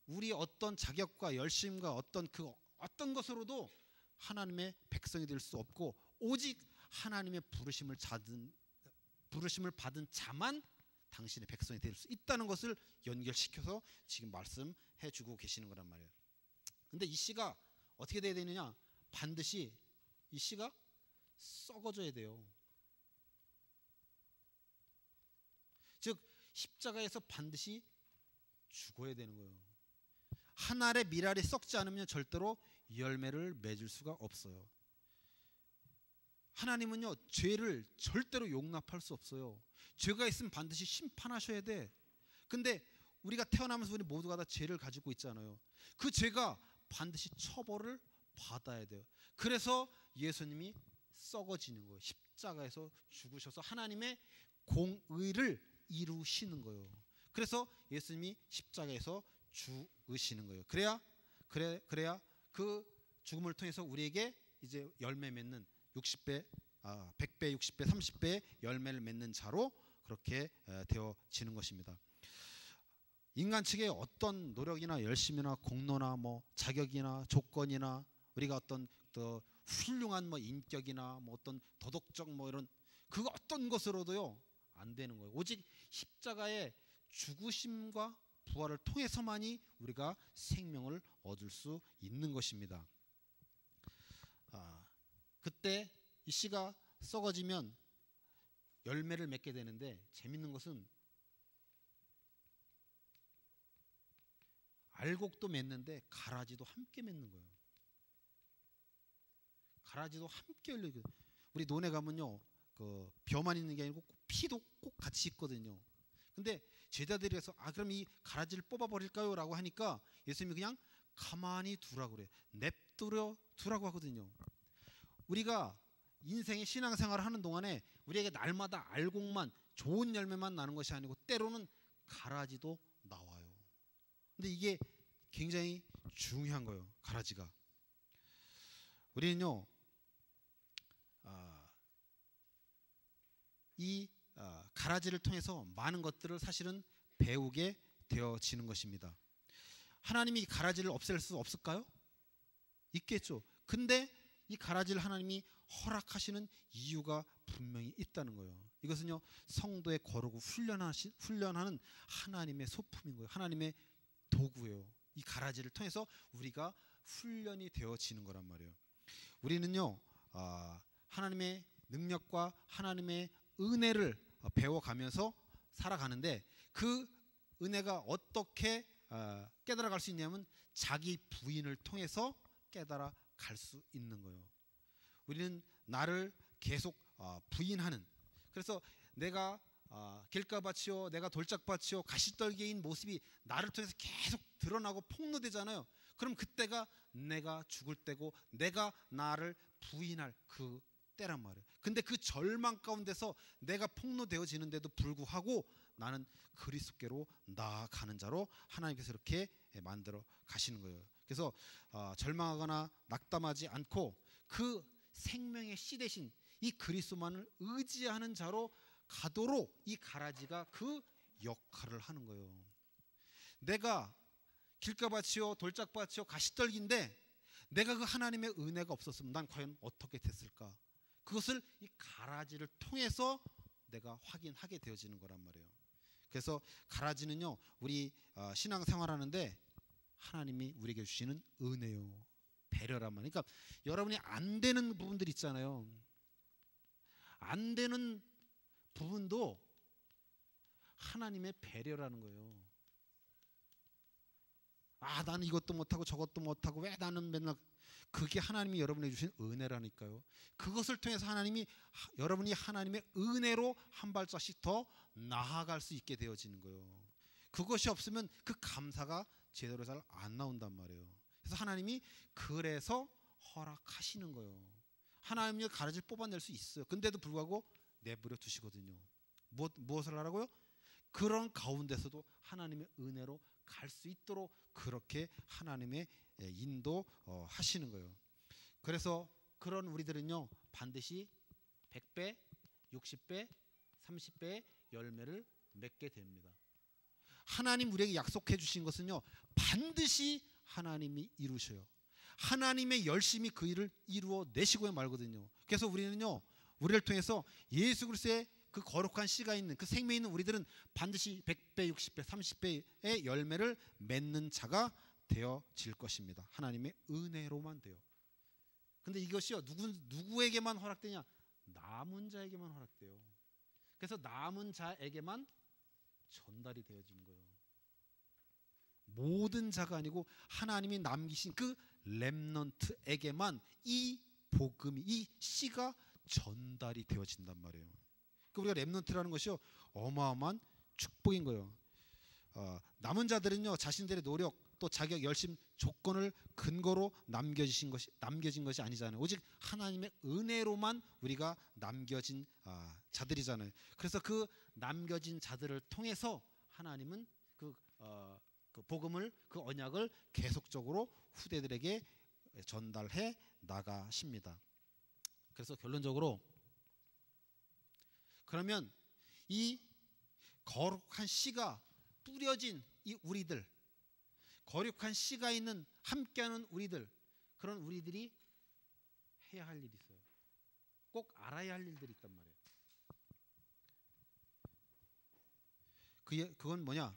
우리 어떤 자격과 열심과 어떤 것으로도 하나님의 백성이 될 수 없고 오직 하나님의 부르심을 받은 자만 당신의 백성이 될 수 있다는 것을 연결시켜서 지금 말씀해 주고 계시는 거란 말이에요. 근데 이 씨가 어떻게 돼야 되느냐? 반드시 이 씨가 썩어져야 돼요. 즉 십자가에서 반드시 죽어야 되는 거예요. 한 알의 밀알이 썩지 않으면 절대로 열매를 맺을 수가 없어요. 하나님은요 죄를 절대로 용납할 수 없어요. 죄가 있으면 반드시 심판하셔야 돼. 근데 우리가 태어나면서 우리 모두가 다 죄를 가지고 있잖아요. 그 죄가 반드시 처벌을 받아야 돼요. 그래서 예수님이 썩어지는 거예요. 십자가에서 죽으셔서 하나님의 공의를 이루시는 거예요. 그래서 예수님이 십자가에서 죽으시는 거예요. 그래야 그 죽음을 통해서 우리에게 이제 열매 맺는 60배, 100배, 60배, 30배 열매를 맺는 자로 그렇게 되어지는 것입니다. 인간 측의 어떤 노력이나 열심이나 공로나 뭐 자격이나 조건이나 우리가 어떤 또 훌륭한 뭐 인격이나 뭐 어떤 도덕적 뭐 이런 그 어떤 것으로도요 안 되는 거예요. 오직 십자가의 죽으심과 부활을 통해서만이 우리가 생명을 얻을 수 있는 것입니다. 그때 이 씨가 썩어지면 열매를 맺게 되는데 재밌는 것은 알곡도 맺는데 가라지도 함께 맺는 거예요. 가라지도 함께 열리고 우리 논에 가면요 그 벼만 있는 게 아니고 피도 꼭 같이 있거든요. 근데 제자들이 해서 그럼 이 가라지를 뽑아버릴까요? 라고 하니까 예수님이 그냥 가만히 두라고 그래요. 냅두려 두라고 하거든요. 우리가 인생의 신앙생활을 하는 동안에 우리에게 날마다 알곡만 좋은 열매만 나는 것이 아니고 때로는 가라지도 나와요. 근데 이게 굉장히 중요한 거예요. 가라지가. 우리는요 이 가라지를 통해서 많은 것들을 사실은 배우게 되어지는 것입니다. 하나님이 이 가라지를 없앨 수 없을까요? 있겠죠. 근데 이 가라지를 하나님이 허락하시는 이유가 분명히 있다는 거예요. 이것은요 성도의 거룩을 훈련하는 하나님의 소품인 거예요. 하나님의 도구예요. 이 가라지를 통해서 우리가 훈련이 되어지는 거란 말이에요. 우리는요 하나님의 능력과 하나님의 은혜를 배워가면서 살아가는데 그 은혜가 어떻게 깨달아갈 수 있냐면 자기 부인을 통해서 깨달아갈 수 있는 거예요. 우리는 나를 계속 부인하는, 그래서 내가 길가밭이요 내가 돌짝밭이요 가시떨기인 모습이 나를 통해서 계속 드러나고 폭로되잖아요. 그럼 그때가 내가 죽을 때고 내가 나를 부인할 그 때란 말이에요. 근데 그 절망 가운데서 내가 폭로되어지는데도 불구하고 나는 그리스도께로 나아가는 자로 하나님께서 이렇게 만들어 가시는 거예요. 그래서 절망하거나 낙담하지 않고 그 생명의 씨 대신 이 그리스도만을 의지하는 자로 가도록 이 가라지가 그 역할을 하는 거예요. 내가 길가밭이요 돌짝밭이요 가시떨기인데 내가 그 하나님의 은혜가 없었으면 난 과연 어떻게 됐을까? 그것을 이 가라지를 통해서 내가 확인하게 되어지는 거란 말이에요. 그래서 가라지는요 우리 신앙생활하는데 하나님이 우리에게 주시는 은혜요, 배려란 말이에요. 그러니까 여러분이 안 되는 부분들 있잖아요. 안 되는 부분도 하나님의 배려라는 거예요. 나는 이것도 못하고 저것도 못하고 왜 나는 맨날, 그게 하나님이 여러분에게 주신 은혜라니까요. 그것을 통해서 여러분이 하나님의 은혜로 한 발짝씩 더 나아갈 수 있게 되어지는 거예요. 그것이 없으면 그 감사가 제대로 잘 안 나온단 말이에요. 그래서 하나님이 그래서 허락하시는 거예요. 하나님이 가르질 뽑아낼 수 있어요. 근데도 불구하고 내버려 두시거든요. 무엇을 하라고요? 그런 가운데서도 하나님의 은혜로 갈 수 있도록 그렇게 하나님의 인도 하시는 거예요. 그래서 그런 우리들은요, 반드시 100배, 60배, 30배의 열매를 맺게 됩니다. 하나님 우리에게 약속해 주신 것은요, 반드시 하나님이 이루셔요. 하나님의 열심히 그 일을 이루어 내시고야 말거든요. 그래서 우리는요, 우리를 통해서 예수 그리스도의 그 거룩한 씨가 있는, 그 생명이 있는 우리들은 반드시 100배, 60배, 30배의 열매를 맺는 자가 되어질 것입니다. 하나님의 은혜로만 돼요. 근데 이것이요, 누구에게만 허락되냐? 남은 자에게만 허락돼요. 그래서 남은 자에게만 전달이 되어지는 거예요. 모든 자가 아니고 하나님이 남기신 그 렘넌트에게만 이 복음이, 이 씨가 전달이 되어진단 말이에요. 우리가 렘넌트라는 것이요, 어마어마한 축복인 거예요. 남은 자들은요, 자신들의 노력 또 자격, 열심, 조건을 근거로 남겨진 것이 아니잖아요. 오직 하나님의 은혜로만 우리가 남겨진 자들이잖아요. 그래서 그 남겨진 자들을 통해서 하나님은 그 복음을, 그 언약을 계속적으로 후대들에게 전달해 나가십니다. 그래서 결론적으로, 그러면 이 거룩한 씨가 뿌려진 이 우리들, 거룩한 씨가 있는 함께하는 우리들, 그런 우리들이 해야 할 일이 있어요. 꼭 알아야 할 일들이 있단 말이에요. 그건 뭐냐?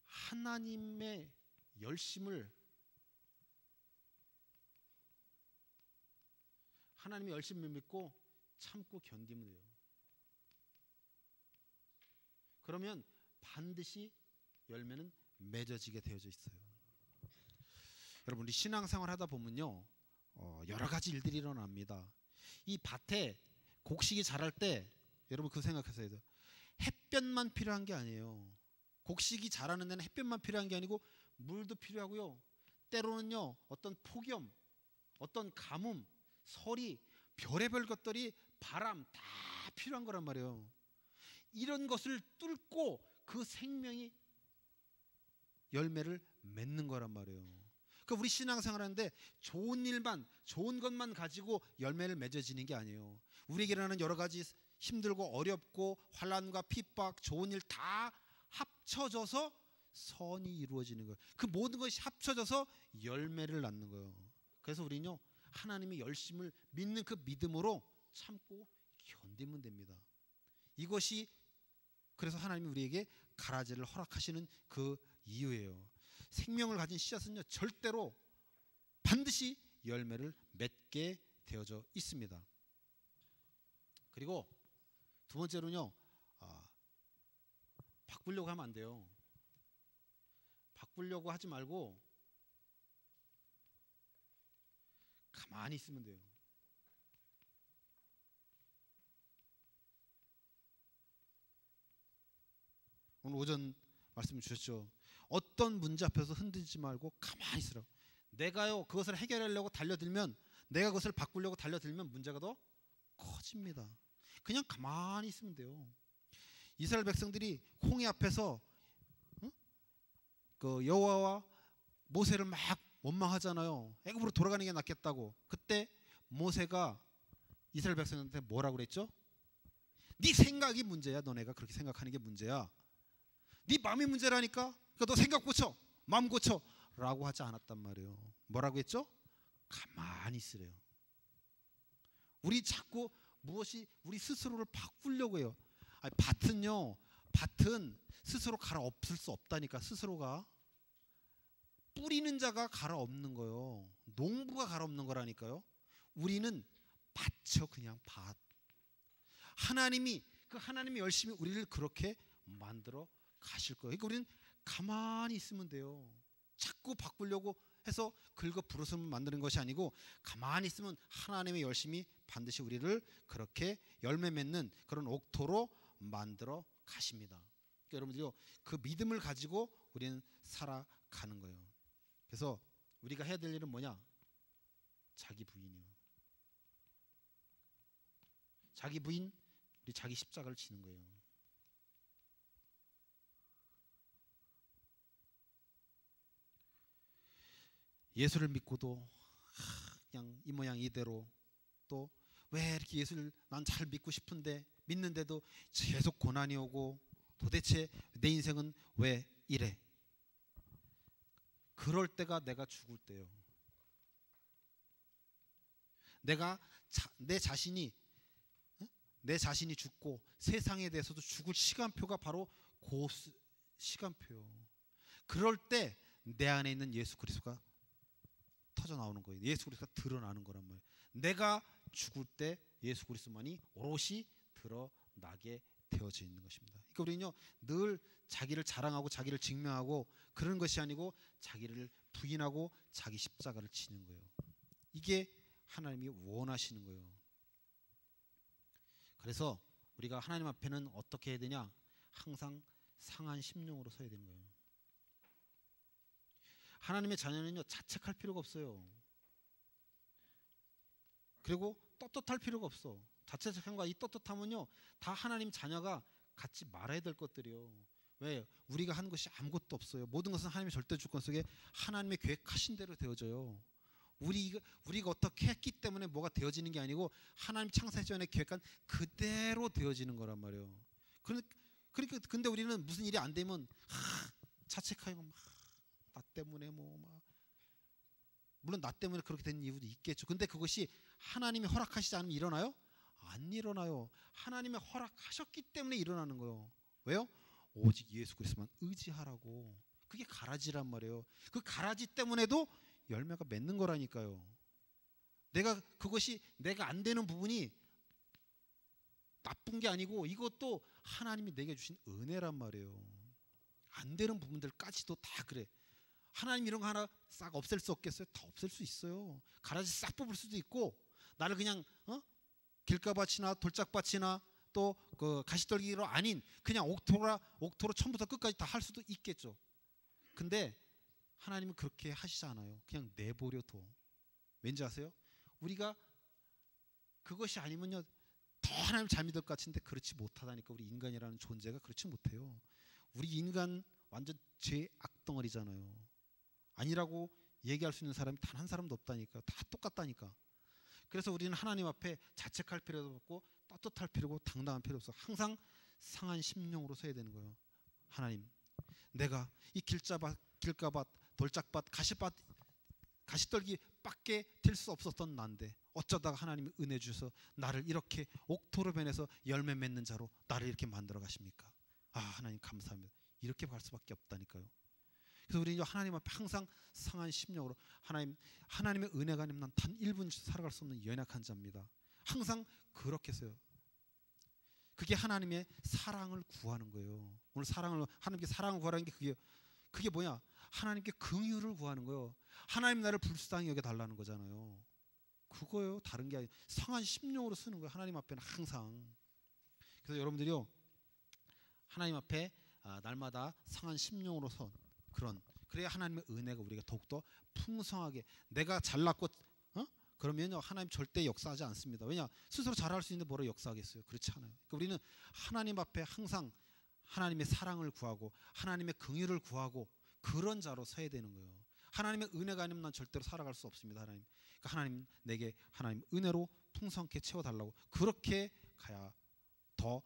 하나님의 열심을 믿고 참고 견디면 돼요. 그러면 반드시 열매는 맺어지게 되어져 있어요. 여러분, 우리 신앙생활 하다 보면요, 여러 가지 일들이 일어납니다. 이 밭에 곡식이 자랄 때 여러분 그 생각하셔야 돼요. 햇볕만 필요한 게 아니에요. 곡식이 자라는 데는 햇볕만 필요한 게 아니고 물도 필요하고요. 때로는요, 어떤 폭염, 어떤 가뭄, 서리, 별의별 것들이, 바람 다 필요한 거란 말이에요. 이런 것을 뚫고 그 생명이 열매를 맺는 거란 말이에요. 그러니까 우리 신앙생활하는데 좋은 것만 가지고 열매를 맺어지는 게 아니에요. 우리에게 일어나는 여러 가지 힘들고 어렵고 환난과 핍박, 좋은 일 다 합쳐져서 선이 이루어지는 거예요. 그 모든 것이 합쳐져서 열매를 낳는 거예요. 그래서 우리는요, 하나님의 열심을 믿는 그 믿음으로 참고 견디면 됩니다. 이것이 그래서 하나님이 우리에게 가라지를 허락하시는 그 이유예요. 생명을 가진 씨앗은요, 절대로 반드시 열매를 맺게 되어져 있습니다. 그리고 두 번째로는요, 바꾸려고 하면 안 돼요. 바꾸려고 하지 말고 가만히 있으면 돼요. 오늘 오전 말씀 주셨죠. 어떤 문제 앞에서 흔들지 말고 가만히 있으라고. 내가요, 그것을 해결하려고 달려들면, 내가 그것을 바꾸려고 달려들면 문제가 더 커집니다. 그냥 가만히 있으면 돼요. 이스라엘 백성들이 홍해 앞에서 그 여호와와 모세를 막 원망하잖아요. 애굽으로 돌아가는 게 낫겠다고. 그때 모세가 이스라엘 백성한테 뭐라고 그랬죠? 네 생각이 문제야. 너네가 그렇게 생각하는 게 문제야. 네 마음이 문제라니까. 그러니까 너 생각 고쳐, 마음 고쳐 라고 하지 않았단 말이에요. 뭐라고 했죠? 가만히 있으래요. 우리 자꾸 무엇이 우리 스스로를 바꾸려고 해요. 밭은 스스로 갈아엎을 수 없다니까. 스스로가 뿌리는 자가 갈아엎는 거예요. 농부가 갈아엎는 거라니까요. 우리는 밭이요, 그냥 밭. 하나님이 열심히 우리를 그렇게 만들어 가실 거예요. 그러니까 우리는 가만히 있으면 돼요. 자꾸 바꾸려고 해서 긁어 부르스름을 만드는 것이 아니고 가만히 있으면 하나님의 열심히 반드시 우리를 그렇게 열매 맺는 그런 옥토로 만들어 가십니다. 그러니까 여러분들요, 그 믿음을 가지고 우리는 살아가는 거예요. 그래서 우리가 해야 될 일은 뭐냐? 자기 부인이요. 자기 부인, 우리 자기 십자가를 지는 거예요. 예수를 믿고도 그냥 이 모양 이대로, 또 왜 이렇게 예수를 난 잘 믿고 싶은데 믿는데도 계속 고난이 오고 도대체 내 인생은 왜 이래? 그럴 때가 내가 죽을 때요. 내 자신이 죽고 세상에 대해서도 죽을 시간표가 바로 그 시간표요. 그럴 때 내 안에 있는 예수 그리스도가 터져 나오는 거예요. 예수 그리스도가 드러나는 거란 말이에요. 내가 죽을 때 예수 그리스도만이 오롯이 드러나게 되어져 있는 것입니다. 그러니까 우리는요, 늘 자기를 자랑하고 자기를 증명하고 그런 것이 아니고 자기를 부인하고 자기 십자가를 지는 거예요. 이게 하나님이 원하시는 거예요. 그래서 우리가 하나님 앞에는 어떻게 해야 되냐? 항상 상한 심령으로 서야 되는 거예요. 하나님의 자녀는요, 자책할 필요가 없어요. 그리고 떳떳할 필요가 없어. 자책함과 이 떳떳함은요, 다 하나님 자녀가 갖지 말아야 될 것들이요. 왜? 우리가 한 것이 아무것도 없어요. 모든 것은 하나님의 절대 주권 속에 하나님의 계획하신 대로 되어져요. 우리가 어떻게 했기 때문에 뭐가 되어지는 게 아니고 하나님 창세 전에 계획한 그대로 되어지는 거란 말이에요. 그러니까 근데 우리는 무슨 일이 안 되면 자책하고 나 때문에 물론 나 때문에 그렇게 된 이유도 있겠죠. 근데 그것이 하나님이 허락하시지 않으면 일어나요? 안 일어나요. 하나님이 허락하셨기 때문에 일어나는 거예요. 왜요? 오직 예수 그리스도만 의지하라고. 그게 가라지란 말이에요. 그 가라지 때문에도 열매가 맺는 거라니까요. 그것이 내가 안 되는 부분이 나쁜 게 아니고 이것도 하나님이 내게 주신 은혜란 말이에요. 안 되는 부분들까지도 다 그래. 하나님 이런 거 하나 싹 없앨 수 없겠어요? 다 없앨 수 있어요. 가라지 싹 뽑을 수도 있고, 나를 그냥 길가밭이나 돌짝밭이나 또 그 가시떨기로 아닌 그냥 옥토로 처음부터 끝까지 다 할 수도 있겠죠. 근데 하나님은 그렇게 하시지 않아요. 그냥 내버려 둬. 왠지 아세요? 우리가 그것이 아니면요, 더 하나님 잘 믿을 것 같은데 그렇지 못하다니까. 우리 인간이라는 존재가 그렇지 못해요. 우리 인간 완전 죄 악덩어리잖아요. 아니라고 얘기할 수 있는 사람이 단 한 사람도 없다니까. 다 똑같다니까. 그래서 우리는 하나님 앞에 자책할 필요도 없고 떳떳할 필요고 당당한 필요 없어. 항상 상한 심령으로 서야 되는 거예요. 하나님, 내가 이 길가밭, 돌짝밭, 가시떨기밖에 될 수 없었던 난데 어쩌다가 하나님이 은혜 주셔서 나를 이렇게 옥토로 변해서 열매 맺는 자로 나를 이렇게 만들어 가십니까? 하나님 감사합니다. 이렇게 갈 수밖에 없다니까요. 그래서 우리는 하나님 앞에 항상 상한 심령으로, 하나님의 은혜가 아니면 난 단 1분 살아갈 수 없는 연약한 자입니다. 항상 그렇게 써요. 그게 하나님의 사랑을 구하는 거예요. 오늘 하나님께 사랑을 구하라는 게 그게 뭐냐? 하나님께 긍휼을 구하는 거예요. 하나님 나를 불쌍히 여겨 달라는 거잖아요. 그거예요. 다른 게 아니에요. 상한 심령으로 쓰는 거예요. 하나님 앞에는 항상. 그래서 여러분들이요, 하나님 앞에 날마다 상한 심령으로 선 그래야 하나님의 은혜가 우리가 더욱더 풍성하게, 내가 잘났고 그러면요, 하나님 절대 역사하지 않습니다. 왜냐? 스스로 잘할 수 있는데 뭐로 역사하겠어요? 그렇지 않아요. 그러니까 우리는 하나님 앞에 항상 하나님의 사랑을 구하고 하나님의 긍휼을 구하고 그런 자로 서야 되는 거예요. 하나님의 은혜가 아니면 난 절대로 살아갈 수 없습니다. 하나님. 그러니까 하나님, 내게 하나님 은혜로 풍성하게 채워달라고. 그렇게 가야 더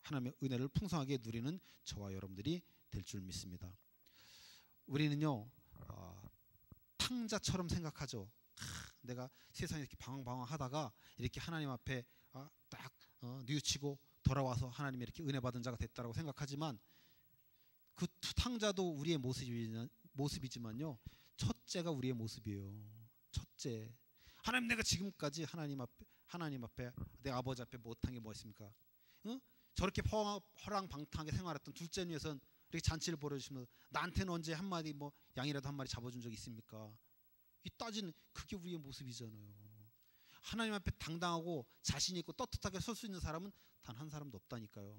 하나님의 은혜를 풍성하게 누리는 저와 여러분들이 될 줄 믿습니다. 우리는요, 탕자처럼 생각하죠. 내가 세상에 이렇게 방황하다가 이렇게 하나님 앞에 딱 뉘우치고 돌아와서 하나님이 이렇게 은혜 받은 자가 됐다라고 생각하지만, 그 탕자도 우리의 모습이지만요, 첫째가 우리의 모습이에요. 첫째, 하나님, 내가 지금까지 하나님 앞에 내 아버지 앞에 못한 게 뭐 있습니까? 저렇게 허랑방탕하게 생활했던 둘째는 위해서는 이렇게 잔치를 벌여주시면서 나한테는 언제 한마디 뭐 양이라도 한 마리 잡아준 적 있습니까? 이 따지는 그게 우리의 모습이잖아요. 하나님 앞에 당당하고 자신 있고 떳떳하게 설 수 있는 사람은 단 한 사람도 없다니까요.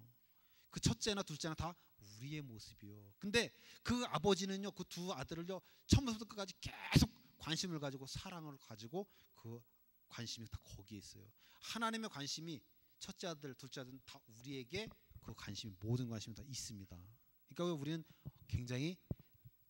그 첫째나 둘째나 다 우리의 모습이요. 근데 그 아버지는요, 그 두 아들을요, 처음부터 끝까지 계속 관심을 가지고 사랑을 가지고 그 관심이 다 거기에 있어요. 하나님의 관심이 첫째 아들, 둘째 아들은 다 우리에게 그 관심이, 모든 관심이 다 있습니다. 그러니까 우리는 굉장히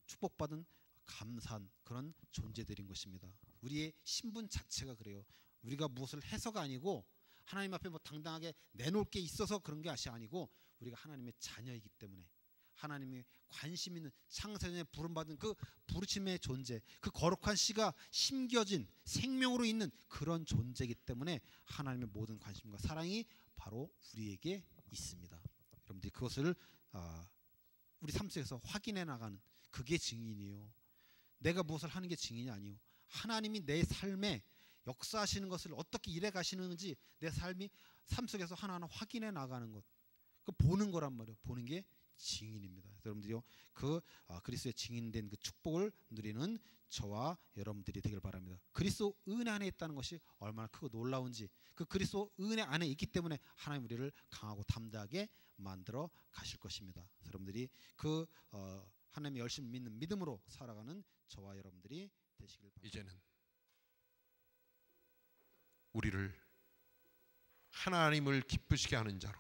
축복받은 감사한 그런 존재들인 것입니다. 우리의 신분 자체가 그래요. 우리가 무엇을 해서가 아니고 하나님 앞에 뭐 당당하게 내놓을 게 있어서 그런 것이 아니고 우리가 하나님의 자녀이기 때문에 하나님의 관심 있는 창세전에 부름받은 그 부르심의 존재, 그 거룩한 씨가 심겨진 생명으로 있는 그런 존재이기 때문에 하나님의 모든 관심과 사랑이 바로 우리에게 있습니다. 여러분들이 그것을 우리 삶 속에서 확인해 나가는 그게 증인이에요. 내가 무엇을 하는 게 증인이 아니요. 하나님이 내 삶에 역사하시는 것을 어떻게 일해 가시는지 내 삶 속에서 하나하나 확인해 나가는 것, 그 보는 거란 말이에요. 보는 게 증인입니다. 여러분들이요, 그 그리스도의 증인된 그 축복을 누리는 저와 여러분들이 되길 바랍니다. 그리스도 은혜 안에 있다는 것이 얼마나 크고 놀라운지, 그 그리스도 은혜 안에 있기 때문에 하나님 우리를 강하고 담대하게 만들어 가실 것입니다. 여러분들이 그 하나님이 열심히 믿는 믿음으로 살아가는 저와 여러분들이 되시길 바랍니다. 이제는 우리를 하나님을 기쁘시게 하는 자로,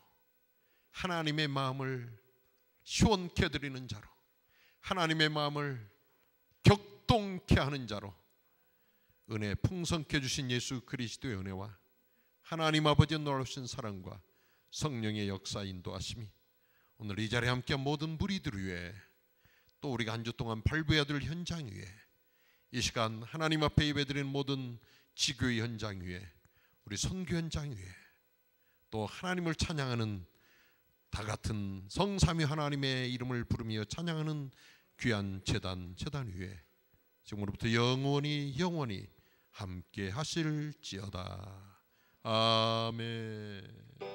하나님의 마음을 시원케 드리는 자로, 하나님의 마음을 격동케 하는 자로 은혜 풍성케 주신 예수 그리스도의 은혜와 하나님 아버지의 놀라우신 사랑과 성령의 역사 인도하심이 오늘 이 자리에 함께한 모든 무리들 위해, 또 우리가 한 주 동안 발부해야 될 현장 위에, 이 시간 하나님 앞에 예배드리는 모든 지교의 현장 위에, 우리 선교 현장 위에, 또 하나님을 찬양하는 다 같은 성삼위 하나님의 이름을 부르며 찬양하는 귀한 제단 위에 지금으로부터 영원히 함께 하실지어다. 아멘.